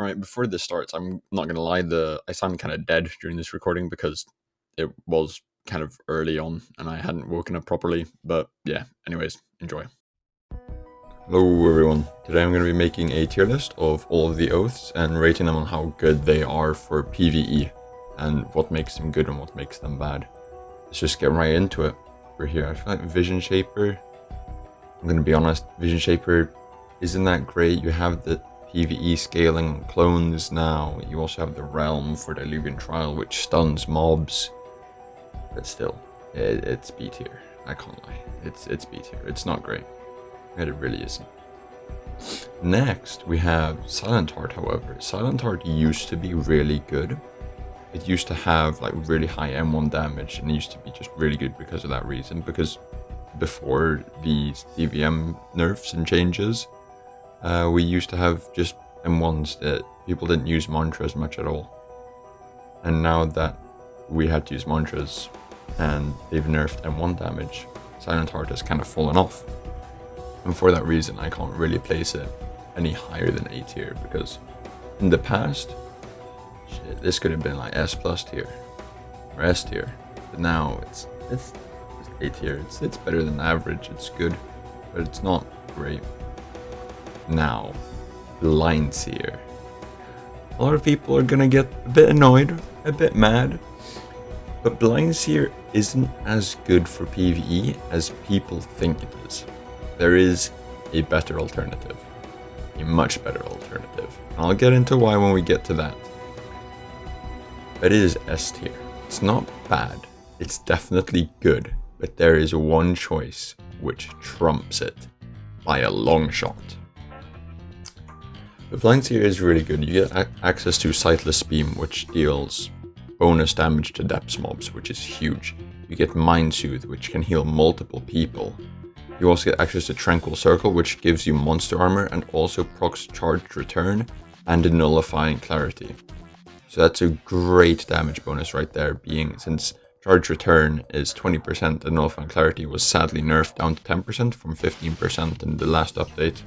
Alright, before this starts, I'm not gonna lie, I sound kind of dead during this recording because it was kind of early on and I hadn't woken up properly. But yeah, anyways, enjoy. Hello everyone. Today I'm going to be making a tier list of all of the oaths and rating them on how good they are for PvE and what makes them good and what makes them bad. Let's just get right into it. We're here. I feel like Vision Shaper, I'm going to be honest, Vision Shaper isn't that great. You have the PvE scaling on clones now. You also have the Realm for Diluvian Trial, which stuns mobs. But still, it's B tier. I can't lie. It's B tier. It's not great. It really isn't. Next, we have Silent Heart, however. Silent Heart used to be really good. It used to have like really high M1 damage, and it used to be just really good because of that reason. Because before these DVM nerfs and changes, we used to have just M1s that people didn't use mantras much at all. And now that we had to use mantras and they've nerfed M1 damage, Silent Heart has kind of fallen off. And for that reason, I can't really place it any higher than A tier, because in the past, shit, this could have been like S plus tier or S tier. But now it's A tier. It's better than average. It's good, but it's not great. Now, Blind Seer. A lot of people are gonna get a bit annoyed, a bit mad, but Blind Seer isn't as good for PvE as people think it is. There is a better alternative, a much better alternative. And I'll get into why when we get to that. But it is S tier. It's not bad, it's definitely good, but there is one choice which trumps it by a long shot. The Blind Seer is really good. You get access to Sightless Beam, which deals bonus damage to depths mobs, which is huge. You get Mind Soothe, which can heal multiple people. You also get access to Tranquil Circle, which gives you monster armor and also procs Charged Return and a Nullifying Clarity. So that's a great damage bonus right there, being since Charged Return is 20% and Nullifying Clarity was sadly nerfed down to 10% from 15% in the last update.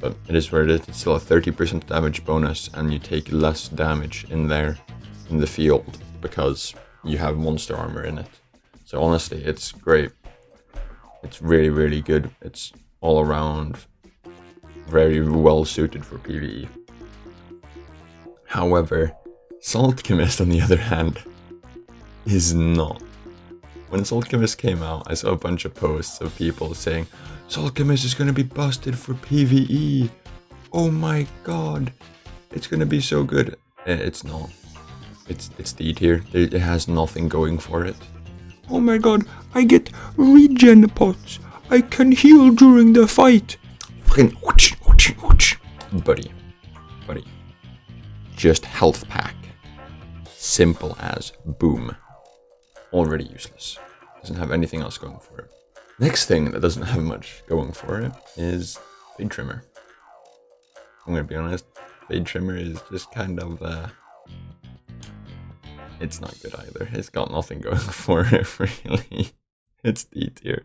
But it is where it is. It's still a 30% damage bonus, and you take less damage in there in the field because you have monster armor in it. So honestly, it's great. It's really, really good. It's all around very well suited for PvE. However, Salt Chemist, on the other hand, is not. When Salt Chemist came out, I saw a bunch of posts of people saying, Salt Chemist is going to be busted for PvE. Oh my god. It's going to be so good. It's not. It's D tier. It has nothing going for it. Oh my god, I get regen pots. I can heal during the fight. Fucking buddy. Just health pack. Simple as boom. Already useless. Doesn't have anything else going for it. Next thing that doesn't have much going for it is Fade Trimmer. I'm gonna be honest, Fade Trimmer is just kind of it's not good either. It's got nothing going for it, really. It's D tier.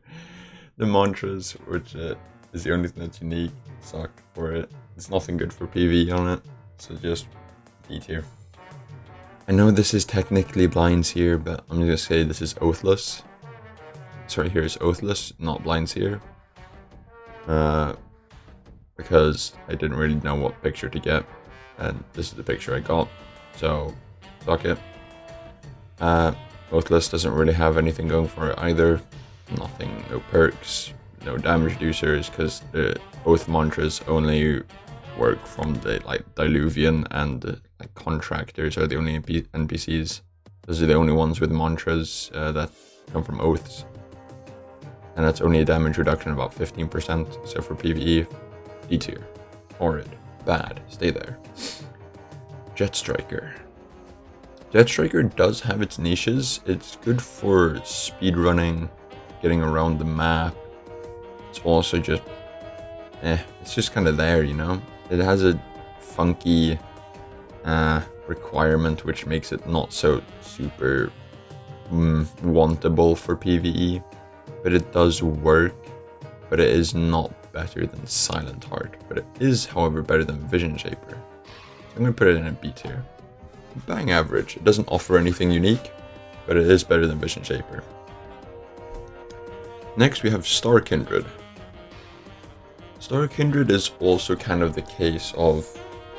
The mantras, which is the only thing that's unique, suck for it. There's nothing good for PvE on it, so just D tier. I know this is technically Blind Seer, but I'm gonna say this is Oathless. Sorry, here is Oathless, not Blind Seer. Because I didn't really know what picture to get, and this is the picture I got, so fuck it. Oathless doesn't really have anything going for it either. Nothing, no perks, no damage reducers, because the Oath mantras only work from the Diluvian and Contractors are the only NPCs. Those are the only ones with mantras that come from Oaths. And that's only a damage reduction of about 15%, so for PvE, D tier. Horrid. Bad. Stay there. Jet Striker. Jet Striker does have its niches. It's good for speedrunning, getting around the map. It's also just, it's just kind of there, you know? It has a funky requirement which makes it not so super wantable for PvE. But it does work, but it is not better than Silent Heart. But it is, however, better than Vision Shaper. I'm going to put it in a B tier. Bang average. It doesn't offer anything unique, but it is better than Vision Shaper. Next we have Star Kindred. Star Kindred is also kind of the case of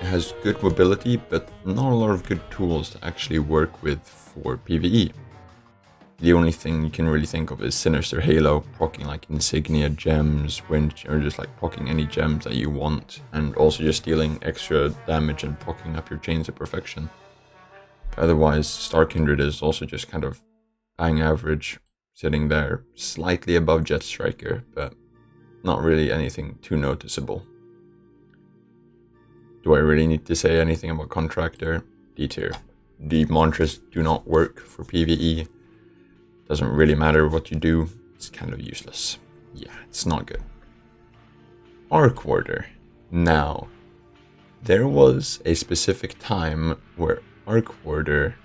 it has good mobility, but not a lot of good tools to actually work with for PvE. The only thing you can really think of is Sinister Halo, proccing like Insignia gems, Winch, or just like proccing any gems that you want, and also just dealing extra damage and proccing up your Chains of Perfection. Otherwise, Star Kindred is also just kind of bang average, sitting there slightly above Jet Striker, but not really anything too noticeable. Do I really need to say anything about Contractor? D tier. The mantras do not work for PvE. Doesn't really matter what you do, it's kind of useless. Yeah, it's not good. Arc Warder. Now, there was a specific time where Arc Warder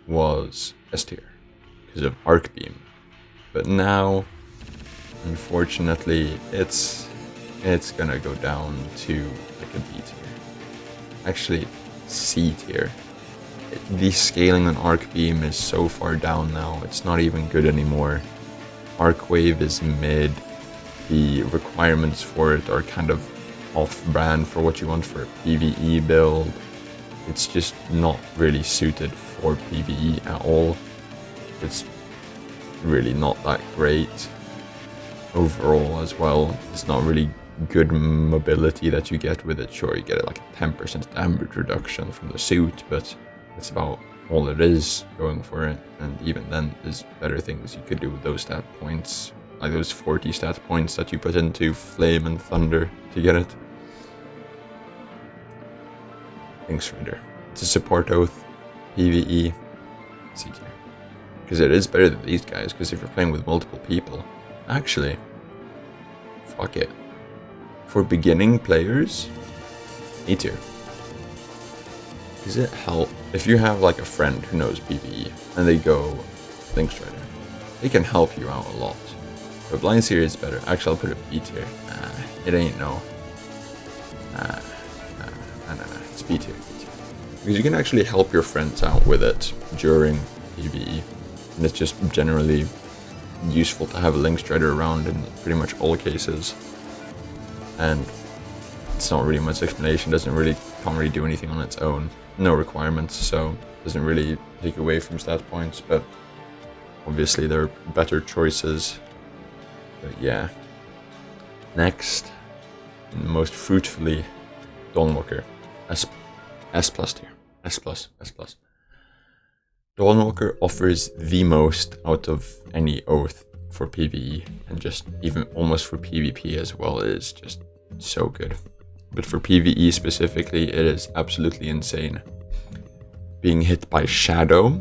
was S tier because of Arc Beam, but now, unfortunately, it's gonna go down to like a B tier. Actually, C tier. The scaling on Arc Beam is so far down now, it's not even good anymore. Arc Wave is mid. The requirements for it are kind of off-brand for what you want for a PvE build. It's just not really suited for PvE at all. It's really not that great overall as well. It's not really good mobility that you get with it. Sure, you get like a 10% damage reduction from the suit, but that's about all it is going for it. And even then, there's better things you could do with those stat points, like those 40 stat points that you put into Flame and Thunder to get it. Lynx Rider. It's a support oath, PvE, C tier. Because it is better than these guys, because if you're playing with multiple people, actually, fuck it. For beginning players, E tier. Does it help if you have like a friend who knows PvE and they go Lynx Rider? They can help you out a lot. But Blind Seer is better. Actually, I'll put it B tier. It ain't no. Nah. It's B tier. Because you can actually help your friends out with it during PvE, and it's just generally useful to have a Lynx Rider around in pretty much all cases. And it's not really much explanation. Can't really do anything on its own. No requirements, so doesn't really take away from stat points, but obviously there are better choices. But yeah. Next, most fruitfully, Dawnwalker. S plus tier. S plus. Dawnwalker offers the most out of any oath for PvE, and just even almost for PvP as well. It is just so good. But for PvE specifically, it is absolutely insane. Being hit by Shadow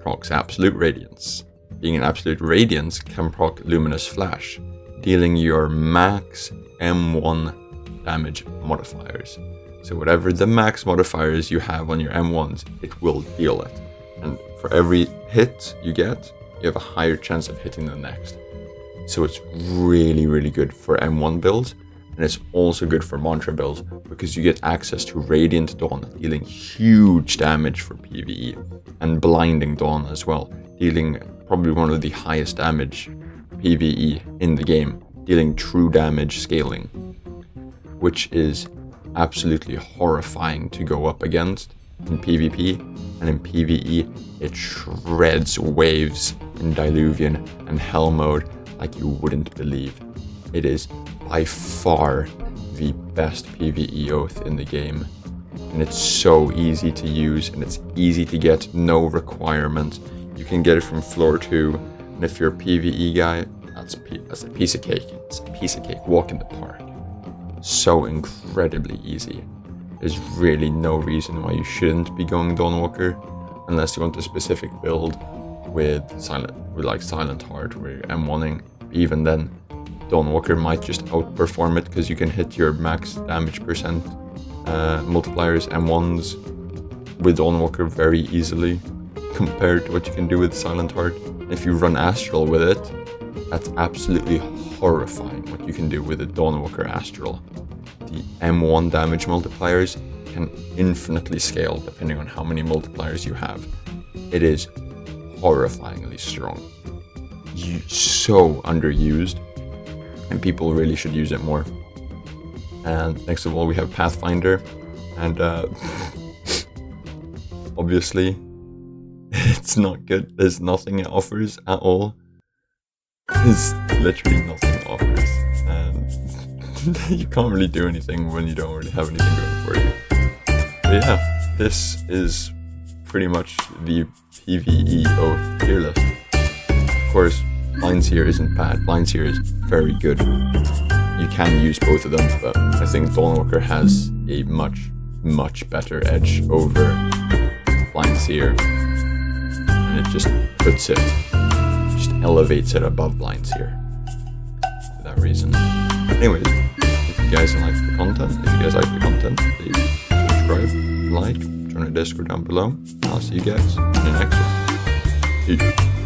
procs Absolute Radiance. Being an Absolute Radiance can proc Luminous Flash, dealing your max M1 damage modifiers. So whatever the max modifiers you have on your M1s, it will deal it. And for every hit you get, you have a higher chance of hitting the next. So it's really, really good for M1 builds. And it's also good for Mantra builds because you get access to Radiant Dawn, dealing huge damage for PvE, and Blinding Dawn as well, dealing probably one of the highest damage PvE in the game, dealing true damage scaling, which is absolutely horrifying to go up against in PvP, and in PvE it shreds waves in Diluvian and Hell mode like you wouldn't believe. It is by far the best PvE oath in the game, and it's so easy to use, and it's easy to get, no requirement. You can get it from floor 2, and if you're a PvE guy, that's a piece of cake. It's a piece of cake. Walk in the park. So incredibly easy. There's really no reason why you shouldn't be going Dawnwalker, unless you want a specific build with Silent Heart, where you're M1ing. Even then, Dawnwalker might just outperform it because you can hit your max damage percent multipliers M1s with Dawnwalker very easily compared to what you can do with Silent Heart. If you run Astral with it, that's absolutely horrifying what you can do with a Dawnwalker Astral. The M1 damage multipliers can infinitely scale depending on how many multipliers you have. It is horrifyingly strong. So underused, and people really should use it more. And next of all, we have Pathfinder, and obviously it's not good. There's nothing it offers at all. There's literally nothing it offers, and you can't really do anything when you don't really have anything going for you. But yeah, this is pretty much the PvE of tier list. Of course, Blind Seer isn't bad. Blind Seer is very good. You can use both of them, but I think Dawnwalker has a much better edge over Blind Seer, and it just elevates it above Blind Seer for that reason. Anyways, if you guys like the content, please subscribe, like, join the Discord down below. I'll see you guys in the next one. Peace.